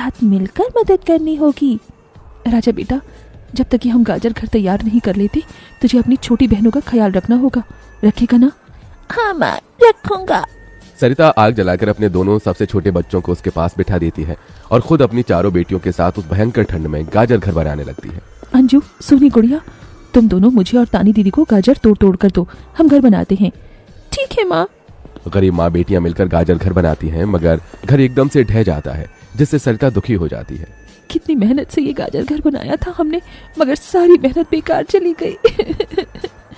साथ मिलकर मदद करनी होगी। राजा बेटा, जब तक कि हम गाजर घर तैयार नहीं कर लेते तुझे अपनी छोटी बहनों का ख्याल रखना होगा। रखेगा ना? हाँ माँ, रखूंगा। सरिता आग जलाकर अपने दोनों सबसे छोटे बच्चों को उसके पास बिठा देती है और खुद अपनी चारों बेटियों के साथ उस भयंकर ठंड में गाजर घर बनाने लगती है। अंजू, सोनी, गुड़िया, तुम दोनों मुझे और तानी दीदी को गाजर तोड़ तोड़ कर दो, हम घर बनाते हैं। ठीक है माँ। गरीब माँ बेटियां मिलकर गाजर घर बनाती हैं, मगर घर एकदम से ढह जाता है, जिससे सरिता दुखी हो जाती है। कितनी मेहनत से ये गाजर घर बनाया था हमने, मगर सारी मेहनत बेकार चली गई।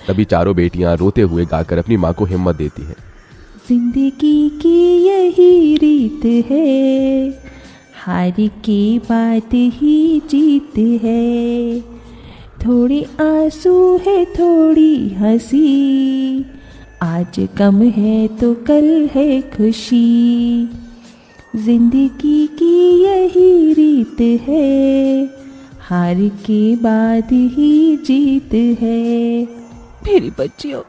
तभी चारों बेटियां रोते हुए गाकर अपनी माँ को हिम्मत देती हैं। जिंदगी की यही रीत है, हार के बाद ही जीत है। थोड़ी आंसू है थोड़ी हंसी, आज गम है तो कल है खुशी। जिंदगी की यही रीत है, हार के बाद ही जीत है। मेरी बच्चियों।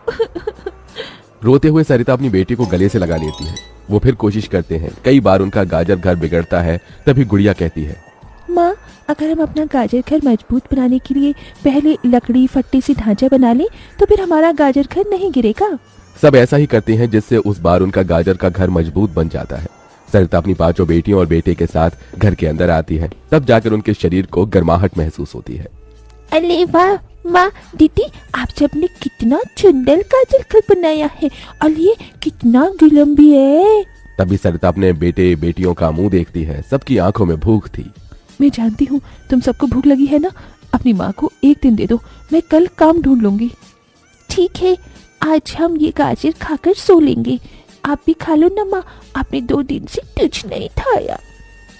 रोते हुए सरिता अपनी बेटी को गले से लगा लेती है। वो फिर कोशिश करते हैं। कई बार उनका गाजर घर बिगड़ता है। तभी गुड़िया कहती है, माँ, अगर हम अपना गाजर घर मजबूत बनाने के लिए पहले लकड़ी फट्टी से ढांचा बना लें तो फिर हमारा गाजर घर नहीं गिरेगा। सब ऐसा ही करते हैं, जिससे उस बार उनका गाजर का घर मजबूत बन जाता है। सरिता अपनी पांचों बेटियों और बेटे के साथ घर के अंदर आती है। तब जाकर उनके शरीर को गर्माहट महसूस होती है। अरे वाह माँ, दीदी, आप सबने कितना सुंदर गाजर घर बनाया है और ये कितना गिलम भी है। तभी सरिता अपने बेटे बेटियों का मुंह देखती है। सबकी आंखों में भूख थी। मैं जानती हूँ तुम सबको भूख लगी है ना। अपनी माँ को एक दिन दे दो, मैं कल काम ढूंढ लूंगी। ठीक है, आज हम ये गाजर खाकर सो लेंगे। आप भी खा लो ना माँ, आपने 2 दिन से कुछ नहीं खाया।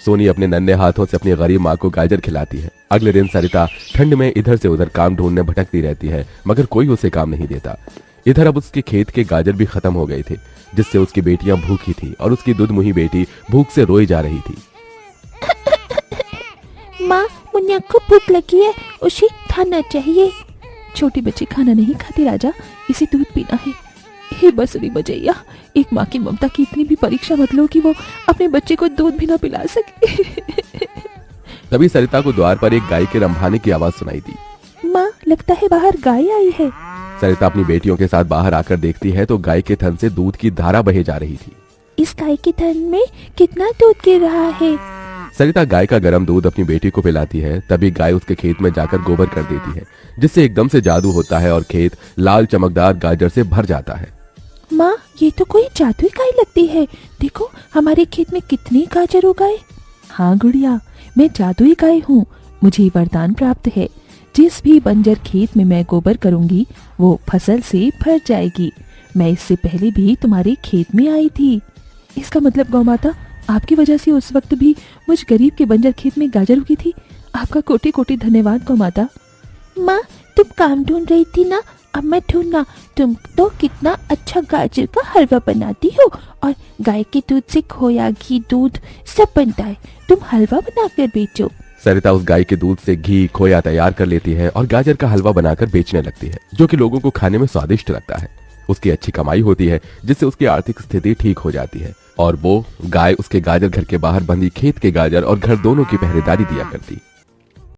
सोनी अपने नन्हे हाथों से अपनी गरीब माँ को गाजर खिलाती है। अगले दिन सरिता ठंड में इधर से उधर काम ढूंढने भटकती रहती है, मगर कोई उसे काम नहीं देता। इधर अब उसके खेत के गाजर भी खत्म हो गए थे, जिससे उसकी बेटियां भूखी थी और उसकी दुधमुही बेटी भूख से रोई जा रही थी। माँ, मुन्ना को भूख लगी है, उसे खाना चाहिए। छोटी बच्ची खाना नहीं खाती राजा, इसे दूध पीना है। हे बसरी बजैया, एक माँ की ममता की इतनी भी परीक्षा मत लो कि वो अपने बच्चे को दूध भी ना पिला सके। तभी सरिता को द्वार पर एक गाय के रंभाने की आवाज सुनाई दी। माँ, लगता है बाहर गाय आई है। सरिता अपनी बेटियों के साथ बाहर आकर देखती है तो गाय के थन से दूध की धारा बहे जा रही थी। इस गाय के थन में कितना दूध गिर रहा है। सरिता गाय का गर्म दूध अपनी बेटी को पिलाती है। तभी गाय उसके खेत में जाकर गोबर कर देती है, जिससे एकदम से जादू होता है और खेत लाल चमकदार गाजर से भर जाता है। माँ, ये तो कोई जादुई गाय लगती है। देखो हमारे खेत में कितनी गाजर उगाए। हाँ गुड़िया, मैं जादुई गाय हूँ। मुझे वरदान प्राप्त है, जिस भी बंजर खेत में मैं गोबर करूंगी वो फसल से भर जाएगी। मैं इससे पहले भी तुम्हारे खेत में आई थी। इसका मतलब गौ माता, आपकी वजह से उस वक्त भी मुझ गरीब के बंजर खेत में गाजर उगी थी। आपका कोटि कोटि धन्यवाद गौ माता। माँ, तुम काम ढूंढ रही थी ना, अब मैं ढूंढना। तुम तो कितना अच्छा गाजर का हलवा बनाती हो और गाय के दूध से खोया, घी, दूध सब बनता है। तुम हलवा बनाकर बेचो। सरिता उस गाय के दूध से घी खोया तैयार कर लेती है और गाजर का हलवा बनाकर बेचने लगती है, जो कि लोगों को खाने में स्वादिष्ट लगता है। उसकी अच्छी कमाई होती है, जिससे उसकी आर्थिक स्थिति ठीक हो जाती है और वो गाय उसके गाजर घर के बाहर बंधी खेत के गाजर और घर दोनों की पहरेदारी दिया करती।